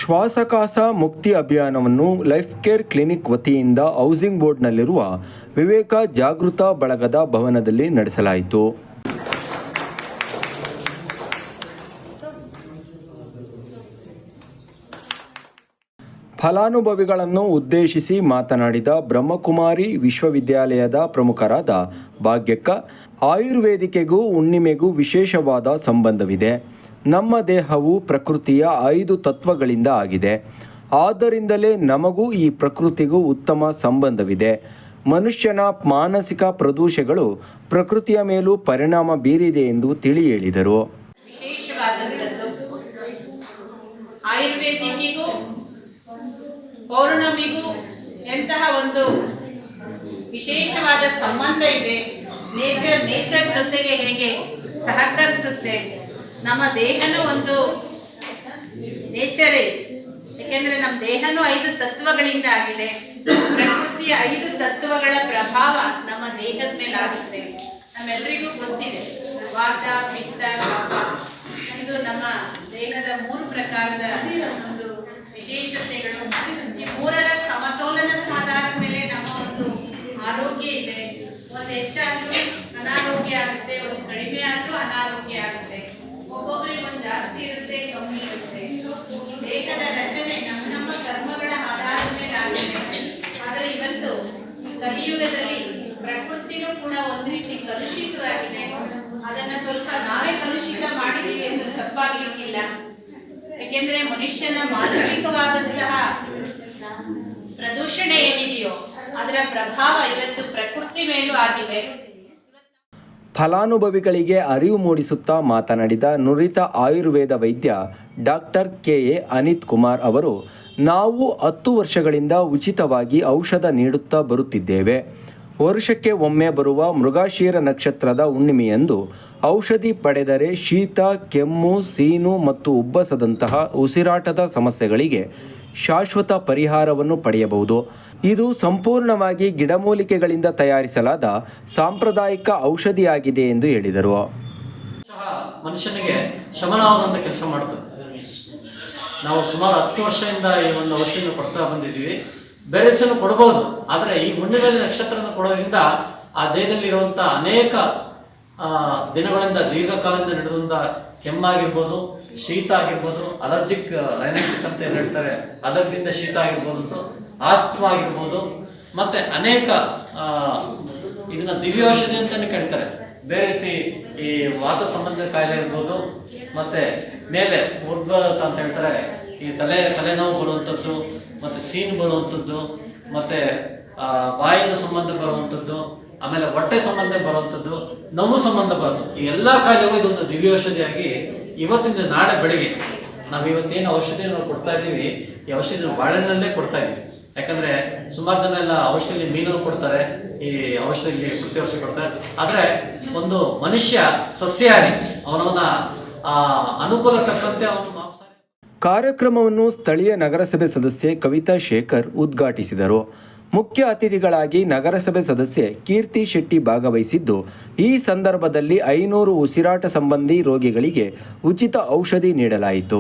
ಶ್ವಾಸಕಾಸ ಮುಕ್ತಿ ಅಭಿಯಾನವನ್ನು life care clinic ವತಿಯಿಂದ ಹೌಸಿಂಗ್ ಬೋರ್ಡ್ನಲ್ಲಿರುವ ವಿವೇಕ ಜಾಗೃತ ಬಳಗದ ಭವನದಲ್ಲಿ ನಡೆಸಲಾಯಿತು. ಫಲಾನುಭವಿಗಳನ್ನು ಉದ್ದೇಶಿಸಿ ಮಾತನಾಡಿದ ಬ್ರಹ್ಮಕುಮಾರಿ ವಿಶ್ವವಿದ್ಯಾಲಯದ ಪ್ರಮುಖರಾದ ಭಾಗ್ಯಕ್ಕ, ಆಯುರ್ವೇದಿಕೆಗೂ ಹುಣ್ಣಿಮೆಗೂ ವಿಶೇಷವಾದ ಸಂಬಂಧವಿದೆ. ನಮ್ಮ ದೇಹವು ಪ್ರಕೃತಿಯ 5 ತತ್ವಗಳಿಂದ ಆಗಿದೆ. ಆದ್ದರಿಂದಲೇ ನಮಗೂ ಈ ಪ್ರಕೃತಿಗೂ ಉತ್ತಮ ಸಂಬಂಧವಿದೆ. ಮನುಷ್ಯನ ಮಾನಸಿಕ ಪ್ರದೂಷಗಳು ಪ್ರಕೃತಿಯ ಮೇಲೂ ಪರಿಣಾಮ ಬೀರಿದೆ ಎಂದು ತಿಳಿ ಹೇಳಿದರು. ಆಯುರ್ವೇದಿಕಿಗೂ ಪೌರ್ಣಮಿಗೂ ಎಂತಹ ಒಂದು ವಿಶೇಷವಾದ ಸಂಬಂಧ ಇದೆ. ನೇಚರ್ ಜೊತೆಗೆ ಹೇಗೆ ಸಹಕರಿಸುತ್ತೆ. ನಮ್ಮ ದೇಹನೂ ಒಂದು ನೇಚರೇ, ಏಕೆಂದರೆ ನಮ್ಮ ದೇಹನೂ 5 ತತ್ವಗಳಿಂದ ಆಗಿದೆ. ಪ್ರಕೃತಿಯ 5 ತತ್ವಗಳ ಪ್ರಭಾವ ನಮ್ಮ ದೇಹದ ಮೇಲೆ ಆಗುತ್ತೆ. ನಮ್ಮೆಲ್ಲರಿಗೂ ಗೊತ್ತಿದೆ, ವಾತ, ಪಿತ್ತ, ಕಫ ಇದು ನಮ್ಮ ದೇಹದ 3 ಪ್ರಕಾರದ ಒಂದು ವಿಶೇಷತೆಗಳು. ಈ 3ರ ಸಮತೋಲನದ ಆಧಾರದ ಮೇಲೆ ನಮ್ಮ ಒಂದು ಆರೋಗ್ಯ ಇದೆ. ಒಂದು ಹೆಚ್ಚಾದ್ರೂ ಅನಾರೋಗ್ಯ ಆಗುತ್ತೆ, ಒಂದು ಕಡಿಮೆ ಆದ್ರೂ ಅನಾರೋಗ್ಯ ಆಗುತ್ತೆ. ಒಬ್ಬೊಬ್ಬರಿಗೆ ಒಂದು ಜಾಸ್ತಿ ಇರುತ್ತೆ, ಕಮ್ಮಿ ಇರುತ್ತೆ. ಈ ದೇಹದ ರಚನೆ ನಮ್ಮ ಕರ್ಮಗಳ ಆಧಾರದ ಮೇಲೆ ಆಗುತ್ತೆ. ಆದರೆ ಇವತ್ತು ಕಲಿಯುಗದಲ್ಲಿ ಪ್ರಕೃತಿನೂ ಕೂಡ ಒಂದು ರೀತಿ ಕಲುಷಿತವಾಗಿದೆ. ಅದನ್ನ ಸ್ವಲ್ಪ ನಾವೇ ಕಲುಷಿತ ಮಾಡಿದೀವಿ ಎಂದು ತಪ್ಪಾಗ್ಲಿಕ್ಕಿಲ್ಲ. ಯಾಕೆಂದ್ರೆ ಮನುಷ್ಯನ ಮಾನಸಿಕವಾದಂತಹ ಪ್ರದೂಷಣೆ ಏನಿದೆಯೋ ಅದರ ಪ್ರಭಾವ ಇವತ್ತು ಪ್ರಕೃತಿ ಮೇಲೂ ಆಗಿದೆ. ಫಲಾನುಭವಿಗಳಿಗೆ ಅರಿವು ಮೂಡಿಸುತ್ತಾ ಮಾತನಾಡಿದ ನುರಿತ ಆಯುರ್ವೇದ ವೈದ್ಯ ಡಾಕ್ಟರ್ ಕೆ.ಎ. ಅನಿತ್ ಕುಮಾರ್ ಅವರು, ನಾವು 10 ವರ್ಷಗಳಿಂದ ಉಚಿತವಾಗಿ ಔಷಧ ನೀಡುತ್ತಾ ಬರುತ್ತಿದ್ದೇವೆ. ವರ್ಷಕ್ಕೆ ಒಮ್ಮೆ ಬರುವ ಮೃಗಶಿರ ನಕ್ಷತ್ರದ ಹುಣ್ಣಿಮೆಯಂದು ಔಷಧಿ ಪಡೆದರೆ ಶೀತ, ಕೆಮ್ಮು, ಸೀನು ಮತ್ತು ಉಬ್ಬಸದಂತಹ ಉಸಿರಾಟದ ಸಮಸ್ಯೆಗಳಿಗೆ ಶಾಶ್ವತ ಪರಿಹಾರವನ್ನು ಪಡೆಯಬಹುದು. ಇದು ಸಂಪೂರ್ಣವಾಗಿ ಗಿಡಮೂಲಿಕೆಗಳಿಂದ ತಯಾರಿಸಲಾದ ಸಾಂಪ್ರದಾಯಿಕ ಔಷಧಿಯಾಗಿದೆ ಎಂದು ಹೇಳಿದರು. ಮನುಷ್ಯನಿಗೆ ಶಮನವಾದಂಥ ಕೆಲಸ ಮಾಡುತ್ತದೆ. ನಾವು ಸುಮಾರು 10 ವರ್ಷದಿಂದ ಈ ಒಂದು ಔಷಧಿಯನ್ನು ಕೊಡ್ತಾ ಬಂದಿದ್ದೀವಿ. ಬೇರೆ ಹೆಸರು ಕೊಡಬಹುದು, ಆದರೆ ಈ ಹುಣ್ಣಿಮೆ ನಕ್ಷತ್ರವನ್ನು ಕೊಡೋದ್ರಿಂದ ಆ ದೇಹದಲ್ಲಿರುವಂಥ ಅನೇಕ ದಿನಗಳಿಂದ ದೀರ್ಘಕಾಲದಿಂದ ನಡೆದಂಥ ಕೆಮ್ಮಾಗಿರ್ಬೋದು, ಶೀತ ಆಗಿರ್ಬೋದು, ಅಲರ್ಜಿಕ್ ರೈನೈಟಿಸ್ ಅಂತ ಏನು ಹೇಳ್ತಾರೆ ಅದರಿಂದ ಶೀತ ಆಗಿರ್ಬೋದು, ಆಸ್ತಮಾ ಆಗಿರ್ಬೋದು, ಮತ್ತು ಅನೇಕ ಇದನ್ನ ದಿವ್ಯೌಷಧಿ ಅಂತಲೇ ಕರೀತಾರೆ. ಬೇರೆ ರೀತಿ ಈ ವಾತ ಸಂಬಂಧ ಕಾಯಿಲೆ ಇರ್ಬೋದು, ಮತ್ತು ಮೇಲೆ ಉರ್ಧ್ವತ ಅಂತ ಹೇಳ್ತಾರೆ, ಈ ತಲೆನೋವು ಬರುವಂಥದ್ದು, ಮತ್ತು ಸೀನು ಬರುವಂಥದ್ದು, ಮತ್ತು ಬಾಯಿನ ಸಂಬಂಧ ಬರುವಂಥದ್ದು, ಆಮೇಲೆ ಹೊಟ್ಟೆ ಸಂಬಂಧ ಬರುವಂಥದ್ದು, ನೋವು ಸಂಬಂಧ ಬರೋದು, ಈ ಎಲ್ಲ ಕಾಯಿಲೆಗೂ ಇದೊಂದು ದಿವ್ಯೌಷಧಿಯಾಗಿ ಇವತ್ತಿನ ನಾಳೆ ಬೆಳಿಗ್ಗೆ ನಾವು ಇವತ್ತೇನು ಔಷಧಿಯನ್ನು ಕೊಡ್ತಾ ಇದ್ದೀವಿ, ಈ ಔಷಧಿ ಬಾಳೆಹಣ್ಣಲ್ಲೇ ಕೊಡ್ತಾ ಇದ್ದೀವಿ. ಯಾಕಂದರೆ ಸುಮಾರು ಜನ ಎಲ್ಲ ಔಷಧಿ ಮೀನು ಕೊಡ್ತಾರೆ, ಈ ಔಷಧಿ ಪ್ರತಿ ವರ್ಷ ಕೊಡ್ತಾರೆ. ಆದರೆ ಒಂದು ಮನುಷ್ಯ ಸಸ್ಯಾಹಾರಿ, ಅವನವನ ಅನುಕೂಲ ತಕ್ಕಂತೆ ಅವನು ಮಾಂಸಾಹಾರಿ. ಕಾರ್ಯಕ್ರಮವನ್ನು ಸ್ಥಳೀಯ ನಗರಸಭೆ ಸದಸ್ಯೆ ಕವಿತಾ ಶೇಖರ್ ಉದ್ಘಾಟಿಸಿದರು. ಮುಖ್ಯ ಅತಿಥಿಗಳಾಗಿ ನಗರಸಭೆ ಸದಸ್ಯೆ ಕೀರ್ತಿ ಶೆಟ್ಟಿ ಭಾಗವಹಿಸಿದ್ದು, ಈ ಸಂದರ್ಭದಲ್ಲಿ 500 ಉಸಿರಾಟ ಸಂಬಂಧಿ ರೋಗಿಗಳಿಗೆ ಉಚಿತ ಔಷಧಿ ನೀಡಲಾಯಿತು.